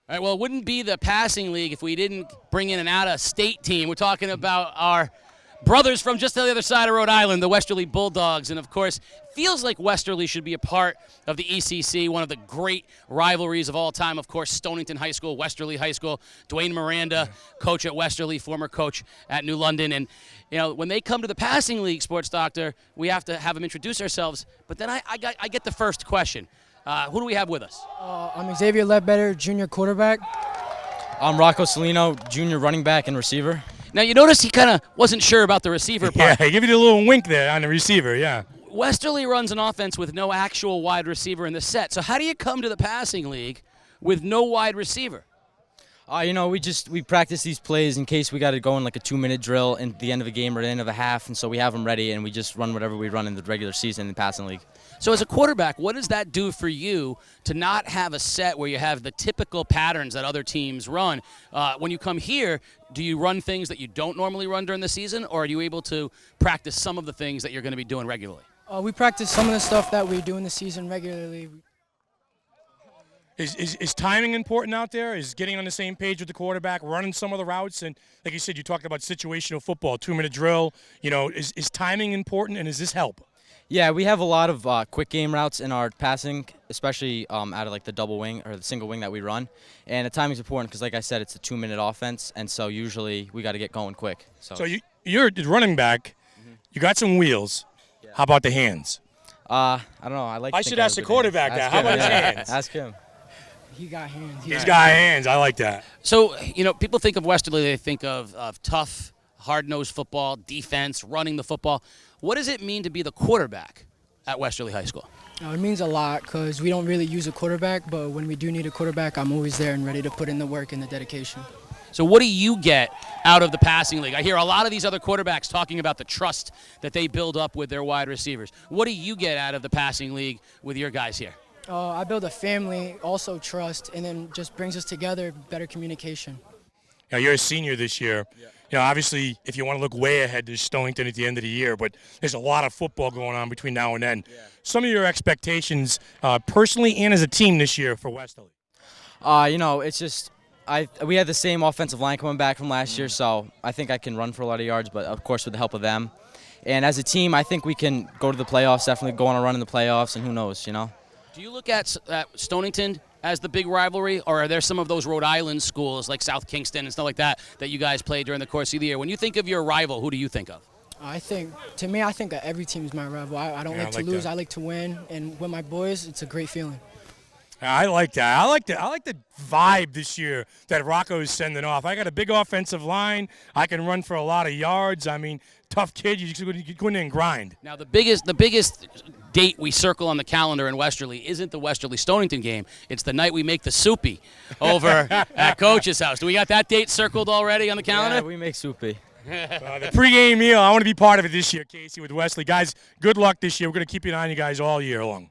All right, well, it wouldn't be the passing league if we didn't bring in an out-of-state team. We're talking about our brothers from just the other side of Rhode Island, the Westerly Bulldogs. And, of course, feels like Westerly should be a part of the ECC, one of the great rivalries of all time. Of course, Stonington High School, Westerly High School. Dwayne Miranda, coach at Westerly, former coach at New London. And, you know, when they come to the passing league, Sports Doctor, we have to have them introduce ourselves. But then I get the first question. Who do we have with us? I'm Xavier Ledbetter, junior quarterback. I'm Rocco, Cillion, junior running back and receiver. Now, you notice he kind of wasn't sure about the receiver part. Yeah, he gave you a little wink there on the receiver, yeah. Westerly runs an offense with no actual wide receiver in the set. So how do you come to the passing league with no wide receiver? You know, we practice these plays in case we got to go in like a 2-minute drill at the end of a game or the end of a half, and so we have them ready, and we just run whatever we run in the regular season in the passing league. So as a quarterback, what does that do for you to not have a set where you have the typical patterns that other teams run? When you come here, do you run things that you don't normally run during the season, or are you able to practice some of the things that you're going to be doing regularly? We practice some of the stuff that we do in the season regularly. Is timing important out there? Is getting on the same page with the quarterback, running some of the routes? And like you said, you talked about situational football, 2-minute drill. You know, is timing important, and does this help? Yeah, we have a lot of quick game routes in our passing, especially out of like the double wing or the single wing that we run. And the timing's important because, like I said, it's a 2-minute offense, and so usually we got to get going quick. So you're a running back. You got some wheels. Yeah. How about the hands? I don't know. I should ask the quarterback that. How about his hands? Ask him. He got hands. He's got hands. I like that. So, you know, people think of Westerly, they think of tough, hard-nosed football, defense, running the football. What does it mean to be the quarterback at Westerly High School? It means a lot because we don't really use a quarterback, but when we do need a quarterback, I'm always there and ready to put in the work and the dedication. So what do you get out of the passing league? I hear a lot of these other quarterbacks talking about the trust that they build up with their wide receivers. What do you get out of the passing league with your guys here? I build a family, also trust, and then just brings us together, better communication. Now, you're a senior this year. Yeah. You know, obviously, if you want to look way ahead, there's Stonington at the end of the year, but there's a lot of football going on between now and then. Yeah. Some of your expectations, personally and as a team this year for Westerly? You know, it's just we had the same offensive line coming back from last year, so I think I can run for a lot of yards, but of course with the help of them. And as a team, I think we can go to the playoffs, definitely go on a run in the playoffs, and who knows, you know. Do you look at Stonington as the big rivalry, or are there some of those Rhode Island schools like South Kingston and stuff like that that you guys played during the course of the year? When you think of your rival, who do you think of? I think that every team is my rival. I don't like to lose. That. I like to win, and with my boys, it's a great feeling. I like that. I like the vibe this year that Rocco is sending off. I got a big offensive line. I can run for a lot of yards. I mean, tough kid. You just go in there and grind. Now, the biggest date we circle on the calendar in Westerly isn't the Westerly-Stonington game. It's the night we make the soupy over at Coach's house. Do we got that date circled already on the calendar? Yeah, we make soupy. The pregame meal, I want to be part of it this year, Casey, with Wesley. Guys, good luck this year. We're going to keep an eye on you guys all year long.